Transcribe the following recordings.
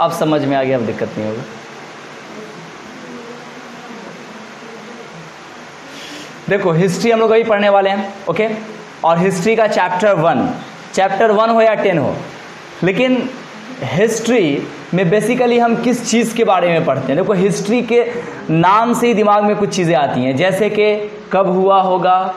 अब समझ में आ गया, अब दिक्कत नहीं होगी। देखो हिस्ट्री हम लोग अभी पढ़ने वाले हैं, ओके। और हिस्ट्री का चैप्टर 1 हो या 10 हो, लेकिन हिस्ट्री में बेसिकली हम किस चीज़ के बारे में पढ़ते हैं? देखो हिस्ट्री के नाम से ही दिमाग में कुछ चीज़ें आती हैं, जैसे कि कब हुआ होगा,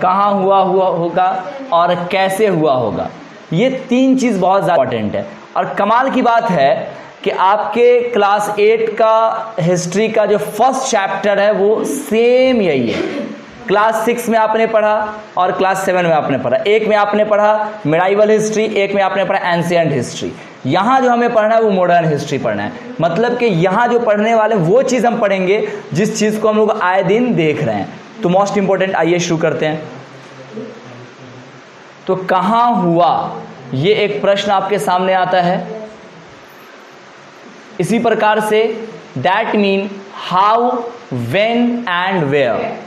कहाँ हुआ होगा और कैसे हुआ होगा। ये 3 चीज़ बहुत ज़्यादा इंपॉर्टेंट है। और कमाल की बात है कि आपके क्लास 8 का हिस्ट्री का जो फर्स्ट चैप्टर है वो सेम यही है। क्लास 6 में आपने पढ़ा और क्लास 7 में आपने पढ़ा। एक में आपने पढ़ा मिडाइवल हिस्ट्री, एक में आपने पढ़ा एंशिएंट हिस्ट्री। यहाँ जो हमें पढ़ना है वो मॉडर्न हिस्ट्री पढ़ना है। मतलब कि यहाँ जो पढ़ने वाले वो चीज़ हम पढ़ेंगे जिस चीज़ को हम लोग आए दिन देख रहे हैं। तो मोस्ट इंपॉर्टेंट, आइए शुरू करते हैं। तो कहाँ हुआ, ये एक प्रश्न आपके सामने आता है। इसी प्रकार से that mean how, when and where,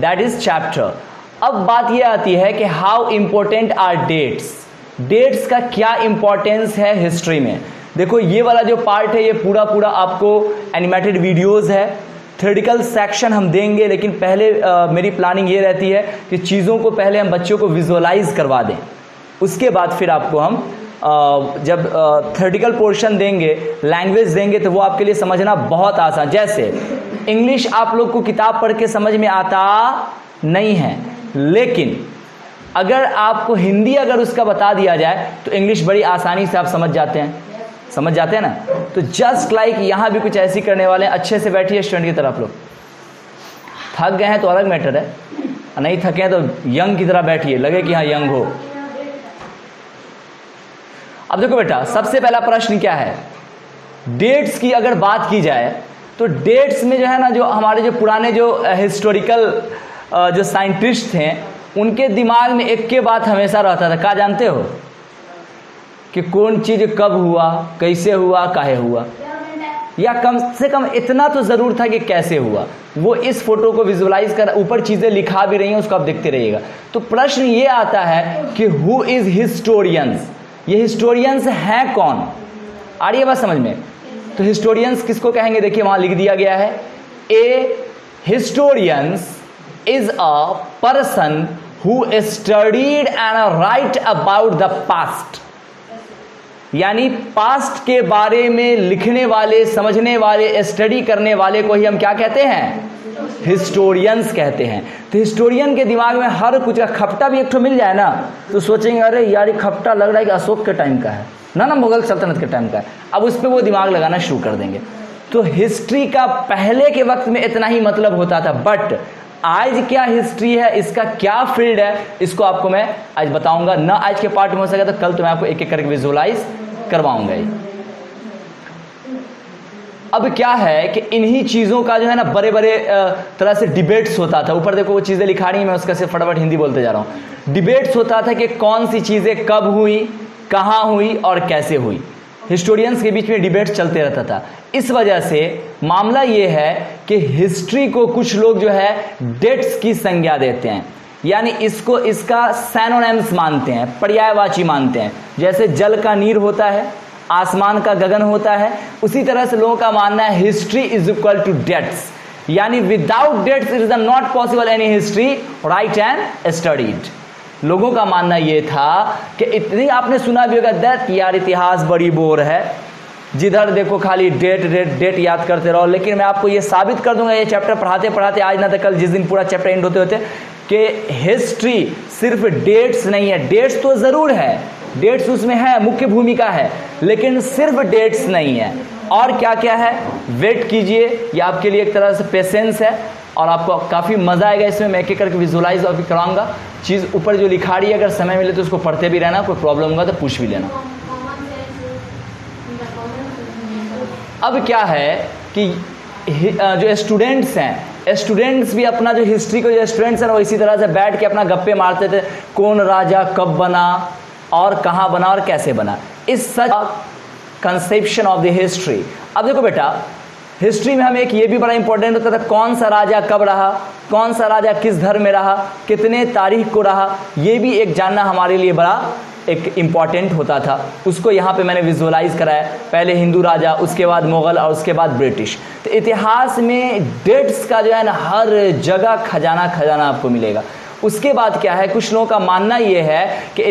that is chapter. अब बात यह आती है कि हाउ इंपॉर्टेंट आर डेट्स का क्या इंपॉर्टेंस है हिस्ट्री में। देखो ये वाला जो पार्ट है ये पूरा आपको एनिमेटेड वीडियोस है। थ्योरेटिकल सेक्शन हम देंगे, लेकिन पहले मेरी प्लानिंग ये रहती है कि चीज़ों को पहले हम बच्चों को विजुअलाइज करवा दें, उसके बाद फिर आपको हम जब थ्योरेटिकल पोर्शन देंगे, लैंग्वेज देंगे, तो वो आपके लिए समझना बहुत आसान। जैसे इंग्लिश आप लोग को किताब पढ़ के समझ में आता नहीं है, लेकिन अगर आपको हिंदी अगर उसका बता दिया जाए तो इंग्लिश बड़ी आसानी से आप समझ जाते हैं ना। तो जस्ट लाइक यहाँ भी कुछ ऐसी करने वाले हैं। अच्छे से बैठिए स्टूडेंट की तरह। आप लोग थक गए हैं तो अलग मैटर है, नहीं थके हैं तो यंग की तरह बैठिए, लगे कि हाँ यंग हो। अब देखो बेटा, सबसे पहला प्रश्न क्या है? डेट्स की अगर बात की जाए तो डेट्स में जो है ना, जो हमारे जो पुराने जो हिस्टोरिकल जो साइंटिस्ट थे उनके दिमाग में एक के बात हमेशा रहता था। क्या जानते हो? कि कौन चीज़ कब हुआ, कैसे हुआ, काहे हुआ, या कम से कम इतना तो ज़रूर था कि कैसे हुआ। वो इस फोटो को विजुअलाइज कर ऊपर चीज़ें लिखा भी रही हैं, उसको आप देखते रहिएगा। तो प्रश्न ये आता है कि हु इज़ हिस्टोरियंस, ये हिस्टोरियंस हैं कौन? आ रही है बात समझ में? तो हिस्टोरियंस किसको कहेंगे? देखिए वहाँ लिख दिया गया है, a historians is a person who studied and write about the past. यानी पास्ट के बारे में लिखने वाले, समझने वाले, स्टडी करने वाले को ही हम क्या कहते हैं? हिस्टोरियंस कहते हैं। तो हिस्टोरियन के दिमाग में हर कुछ का खपटा भी एक ठो मिल जाए ना तो सोचेंगे अरे यार ये खपटा लग रहा है कि अशोक के टाइम का है ना मुगल सल्तनत के टाइम का है। अब उस पर वो दिमाग लगाना शुरू कर देंगे। तो हिस्ट्री का पहले के वक्त में इतना ही मतलब होता था, बट आज क्या हिस्ट्री है, इसका क्या फील्ड है, इसको आपको मैं आज बताऊंगा। ना आज के पार्ट में हो सके तो कल तो मैं आपको एक एक करके विजुअलाइज करवाऊंगा ही। अब क्या है कि इन्हीं चीज़ों का जो है ना बड़े बड़े तरह से डिबेट्स होता था। ऊपर देखो वो चीज़ें लिखा रही हैं, मैं उसका सिर्फ फटाफट हिंदी बोलते जा रहा हूँ। डिबेट्स होता था कि कौन सी चीज़ें कब हुई, कहाँ हुई और कैसे हुई। हिस्टोरियंस के बीच में डिबेट चलते रहता था। इस वजह से मामला ये है कि हिस्ट्री को कुछ लोग जो है डेट्स की संज्ञा देते हैं, यानी इसको इसका सैनोनिम्स मानते हैं, पर्यायवाची मानते हैं। जैसे जल का नीर होता है, आसमान का गगन होता है, उसी तरह से लोगों का मानना है history is equal to dates, यानी without dates it is not possible any history write and studied. लोगों का मानना यह था कि इतनी आपने सुना भी होगा दैट यार इतिहास बड़ी बोर है, जिधर देखो खाली डेट डेट डेट याद करते रहो। लेकिन मैं आपको ये साबित कर दूंगा ये चैप्टर पढ़ाते पढ़ाते आज ना तो कल, जिस दिन पूरा चैप्टर एंड होते होते, कि हिस्ट्री सिर्फ डेट्स नहीं है। डेट्स तो ज़रूर है, डेट्स उसमें है, मुख्य भूमिका है, लेकिन सिर्फ डेट्स नहीं है। और क्या क्या है, वेट कीजिए, ये आपके लिए एक तरह से पेशेंस है और आपको काफ़ी मज़ा आएगा इसमें। मैं एक एक करके विजुअलाइज अभी कराऊंगा। चीज़ ऊपर जो लिखा रही है, अगर समय मिले तो उसको पढ़ते भी रहना, कोई प्रॉब्लम होगा तो पूछ भी लेना। अब क्या है कि जो स्टूडेंट्स हैं, स्टूडेंट्स भी अपना जो हिस्ट्री को जो स्टूडेंट्स हैं वो इसी तरह से बैठ के अपना गप्पे मारते थे, कौन राजा कब बना और कहाँ बना और कैसे बना। इस सच कंसेप्शन ऑफ द हिस्ट्री। अब देखो बेटा, हिस्ट्री में हमें एक ये भी बड़ा इंपॉर्टेंट होता था, कौन सा राजा कब रहा, कौन सा राजा किस धर्म में रहा, कितने तारीख को रहा, ये भी एक जानना हमारे लिए बड़ा एक इम्पॉर्टेंट होता था। उसको यहाँ पे मैंने विजुअलाइज कराया, पहले हिंदू राजा, उसके बाद मुग़ल और उसके बाद ब्रिटिश। तो इतिहास में डेट्स का जो है ना हर जगह खजाना खजाना आपको मिलेगा। उसके बाद क्या है, कुछ लोगों का मानना ये है कि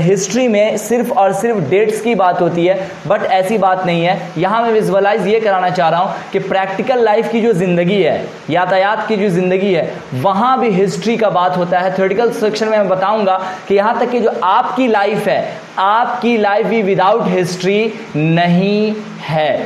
हिस्ट्री में सिर्फ और सिर्फ डेट्स की बात होती है, बट ऐसी बात नहीं है। यहाँ मैं विजुअलाइज ये कराना चाह रहा हूँ कि प्रैक्टिकल लाइफ की जो ज़िंदगी है, यातायात की जो ज़िंदगी है, वहाँ भी हिस्ट्री का बात होता है। थ्योरेटिकल सेक्शन में मैं बताऊँगा कि यहाँ तक कि जो आपकी लाइफ है, आपकी लाइफ भी विदाउट हिस्ट्री नहीं है।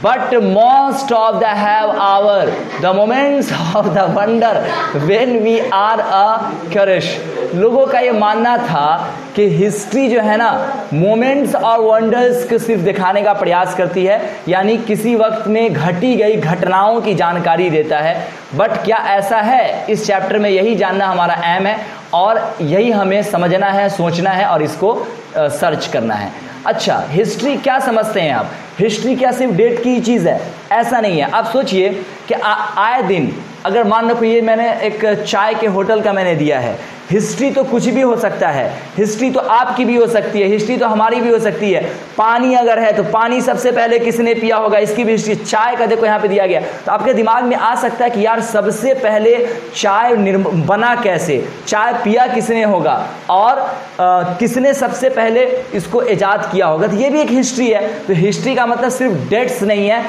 But most of the have our the moments of the wonder when we are a curious. लोगों का ये मानना था कि हिस्ट्री जो है ना मोमेंट्स और वंडर्स को सिर्फ दिखाने का प्रयास करती है, यानी किसी वक्त में घटी गई घटनाओं की जानकारी देता है। बट क्या ऐसा है? इस चैप्टर में यही जानना हमारा एम है और यही हमें समझना है, सोचना है और इसको सर्च करना है। अच्छा, हिस्ट्री क्या समझते हैं आप? हिस्ट्री क्या सिर्फ डेट की चीज़ है? ऐसा नहीं है। आप सोचिए कि आए दिन अगर मान लो ये मैंने एक चाय के होटल का मैंने दिया है, हिस्ट्री तो कुछ भी हो सकता है। हिस्ट्री तो आपकी भी हो सकती है, हिस्ट्री तो हमारी भी हो सकती है। पानी अगर है तो पानी सबसे पहले किसने पिया होगा, इसकी भी हिस्ट्री। चाय का देखो यहाँ पे दिया गया, तो आपके दिमाग में आ सकता है कि यार सबसे पहले चाय बना कैसे, चाय पिया किसने होगा और किसने सबसे पहले इसको ईजाद किया होगा। तो ये भी एक हिस्ट्री है। तो हिस्ट्री का मतलब सिर्फ डेट्स नहीं है,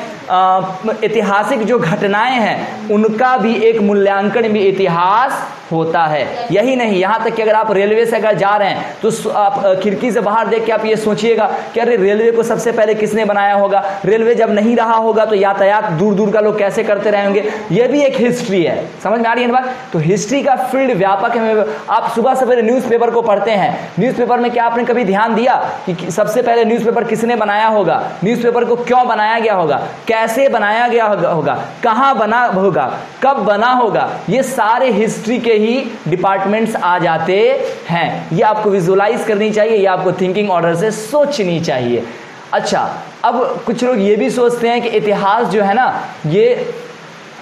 ऐतिहासिक जो घटनाएं हैं उनका भी एक मूल्यांकन भी इतिहास होता है। यही नहीं, यहाँ तक कि अगर आप रेलवे से अगर जा रहे हैं तो आप खिड़की से बाहर देख के आप ये सोचिएगा कि अरे रेलवे को सबसे पहले किसने बनाया होगा, रेलवे जब नहीं रहा होगा तो यातायात दूर दूर का लोग कैसे करते रहेंगे। ये भी एक हिस्ट्री है। समझ में आ रही है ना बात? तो हिस्ट्री का फील्ड व्यापक है। आप सुबह सवेरे न्यूज़पेपर को पढ़ते हैं, न्यूज़पेपर में क्या आपने कभी ध्यान दिया कि सबसे पहले न्यूज़पेपर किसने बनाया होगा, न्यूज़पेपर को क्यों बनाया गया होगा, कैसे बनाया गया होगा, कहाँ बना होगा, कब बना होगा? ये सारे हिस्ट्री के ही डिपार्टमेंट्स आ जाते हैं। ये आपको विजुअलाइज करनी चाहिए, ये आपको थिंकिंग ऑर्डर से सोचनी चाहिए। अच्छा, अब कुछ लोग ये भी सोचते हैं कि इतिहास जो है ना ये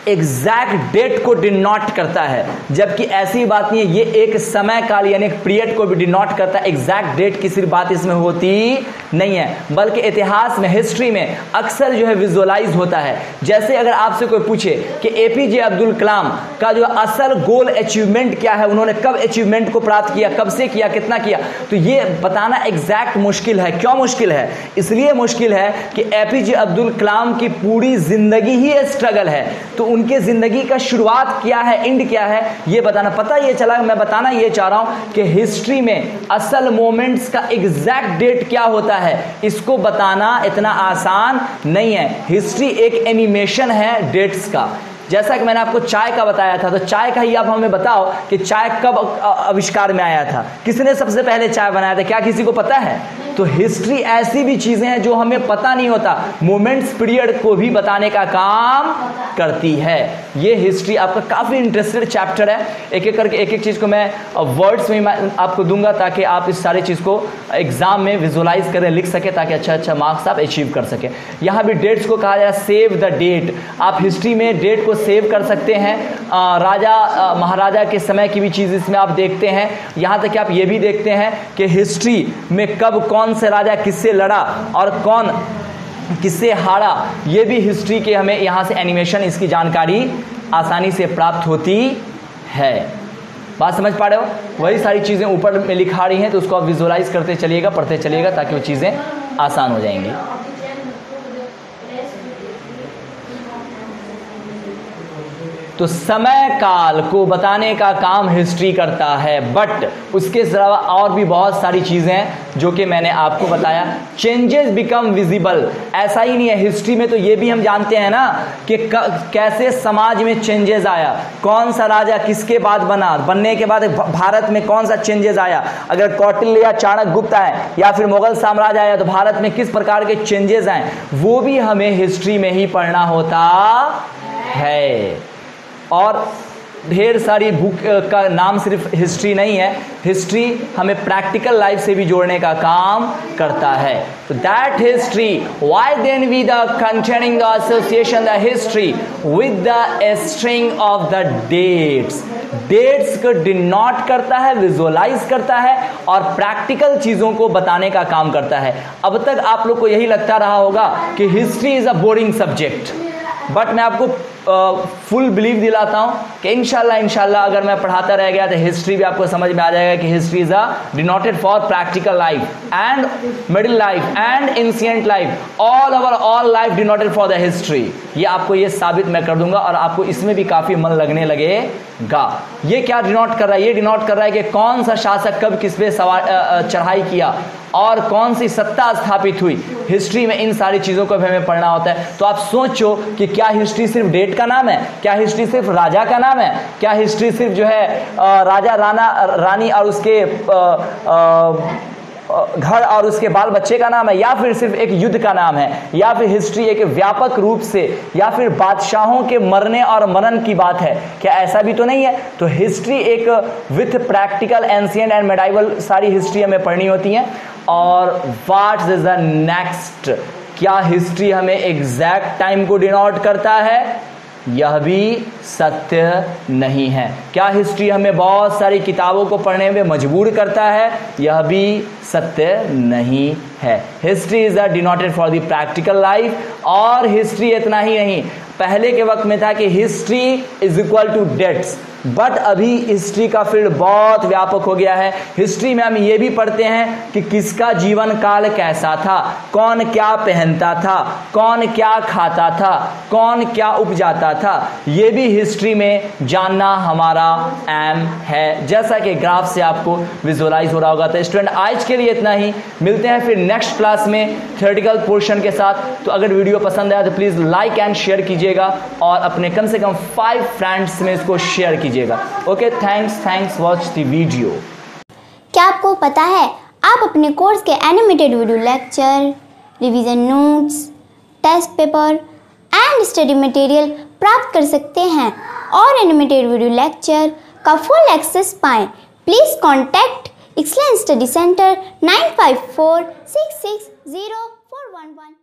एग्जैक्ट डेट को डिनोट करता है, जबकि ऐसी बात नहीं है। ये एक समय काल यानी एक पीरियड को भी डिनोट करता है। एग्जैक्ट डेट की सिर्फ बात इसमें होती नहीं है, बल्कि इतिहास में, हिस्ट्री में अक्सर जो है विजुअलाइज होता है। जैसे अगर आपसे कोई पूछे कि एपीजे अब्दुल कलाम का जो असल गोल अचीवमेंट क्या है, उन्होंने कब अचीवमेंट को प्राप्त किया, कब से किया, कितना किया, तो ये बताना एग्जैक्ट मुश्किल है। क्यों मुश्किल है? इसलिए मुश्किल है कि एपीजे अब्दुल कलाम की पूरी जिंदगी ही स्ट्रगल है। तो उनके जिंदगी का शुरुआत क्या है, एंड क्या है, ये बताना। पता ये चला, मैं बताना ये चाह रहा हूं कि हिस्ट्री में असल मोमेंट्स का एग्जैक्ट डेट क्या होता है, इसको बताना इतना आसान नहीं है। हिस्ट्री एक एनिमेशन है डेट्स का। जैसा कि मैंने आपको चाय का बताया था, तो चाय का ही आप हमें बताओ कि चाय कब आविष्कार में आया था, किसने सबसे पहले चाय बनाया था, क्या किसी को पता है? तो हिस्ट्री ऐसी भी चीजें हैं जो हमें पता नहीं होता, मोमेंट्स पीरियड को भी बताने का काम करती है। ये हिस्ट्री आपका काफी इंटरेस्टेड चैप्टर है। एक एक करके एक एक चीज को मैं वर्ड्स में आपको दूंगा ताकि आप इस सारे चीज को एग्जाम में विजुअलाइज करें, लिख सके, ताकि अच्छा मार्क्स आप अचीव कर सके। यहाँ भी डेट्स को कहा जाए सेव द डेट। आप हिस्ट्री में डेट को सेव कर सकते हैं। राजा महाराजा के समय की भी चीज़ इसमें आप देखते हैं। यहाँ तक कि आप ये भी देखते हैं कि हिस्ट्री में कब कौन से राजा किससे लड़ा और कौन किससे हारा। ये भी हिस्ट्री के हमें यहाँ से एनिमेशन, इसकी जानकारी आसानी से प्राप्त होती है। बात समझ पा रहे हो? वही सारी चीज़ें ऊपर में लिखा रही हैं, तो उसको आप विजुअलाइज करते चलिएगा, पढ़ते चलिएगा, ताकि वो चीज़ें आसान हो जाएंगी। तो समय काल को बताने का काम हिस्ट्री करता है, बट उसके अलावा और भी बहुत सारी चीज़ें जो कि मैंने आपको बताया। चेंजेस बिकम विजिबल, ऐसा ही नहीं है। हिस्ट्री में तो ये भी हम जानते हैं ना कि कैसे समाज में चेंजेस आया, कौन सा राजा किसके बाद बना, बनने के बाद भारत में कौन सा चेंजेस आया। अगर कौटिल्य या चाणक्य आए या फिर मुगल साम्राज्य आया तो भारत में किस प्रकार के चेंजेस आए, वो भी हमें हिस्ट्री में ही पढ़ना होता है। और ढेर सारी बुक का नाम सिर्फ हिस्ट्री नहीं है, हिस्ट्री हमें प्रैक्टिकल लाइफ से भी जोड़ने का काम करता है। तो that history, why then we the containing the association the history with the string of the dates. Dates को डिनोट करता है, विजुअलाइज करता है और प्रैक्टिकल चीजों को बताने का काम करता है। अब तक आप लोग को यही लगता रहा होगा कि history is a boring subject, but मैं आपको फुल बिलीव दिलाता हूं कि इंशाल्लाह अगर मैं पढ़ाता रह गया तो हिस्ट्री भी आपको समझ में आ जाएगा कि history is a denoted for practical life and middle life and ancient life, all life denoted for the history. ये आपको ये साबित मैं कर दूंगा और आपको इसमें भी काफी मन लगने लगेगा। ये क्या डिनोट कर रहा है? ये डिनोट कर रहा है कि कौन सा शासक कब किस पे चढ़ाई किया और कौन सी सत्ता स्थापित हुई। हिस्ट्री में इन सारी चीजों को भी हमें पढ़ना होता है। तो आप सोचो कि क्या हिस्ट्री सिर्फ डेट का नाम है? क्या हिस्ट्री सिर्फ राजा का नाम है? क्या हिस्ट्री सिर्फ जो है राजा रानी और उसके घर और उसके बाल बच्चे का नाम है, या फिर सिर्फ एक युद्ध का नाम है, या फिर हिस्ट्री एक व्यापक रूप से, या फिर बादशाहों के मरने और मनन की बात है? क्या ऐसा भी तो नहीं है। तो हिस्ट्री एक with practical, ancient and medieval सारी हिस्ट्री हमें पढ़नी होती है। और व्हाट इज द नेक्स्ट, क्या हिस्ट्री हमें एग्जैक्ट टाइम को डिनोट करता है? यह भी सत्य नहीं है। क्या हिस्ट्री हमें बहुत सारी किताबों को पढ़ने में मजबूर करता है? यह भी सत्य नहीं है। History is denoted for the practical life. और हिस्ट्री इतना ही नहीं, पहले के वक्त में था कि history is equal to dates, but अभी हिस्ट्री का फील्ड बहुत व्यापक हो गया है। हिस्ट्री में हम ये भी पढ़ते हैं कि किसका जीवन काल कैसा था, कौन क्या पहनता था, कौन क्या खाता था, कौन क्या उपजाता था। ये भी हिस्ट्री में जानना हमारा एम है, जैसा कि ग्राफ से आपको विजुअलाइज हो रहा होगा। तो स्टूडेंट आज के लिए इतना ही, मिलते हैं फिर नेक्स्ट क्लास में थ्योरेटिकल पोर्शन के साथ। तो अगर वीडियो पसंद आया तो प्लीज लाइक एंड शेयर कीजिएगा और अपने कम से कम 5 फ्रेंड्स में इसको शेयर कीजिएगा। Okay, thanks watch the video. क्या आपको पता है आप अपने कोर्स के animated video lecture, revision notes, test paper and study material प्राप्त कर सकते हैं और एनिमेटेड वीडियो लेक्चर का फुल एक्सेस पाएं? Please contact excellence study centre 9546604111।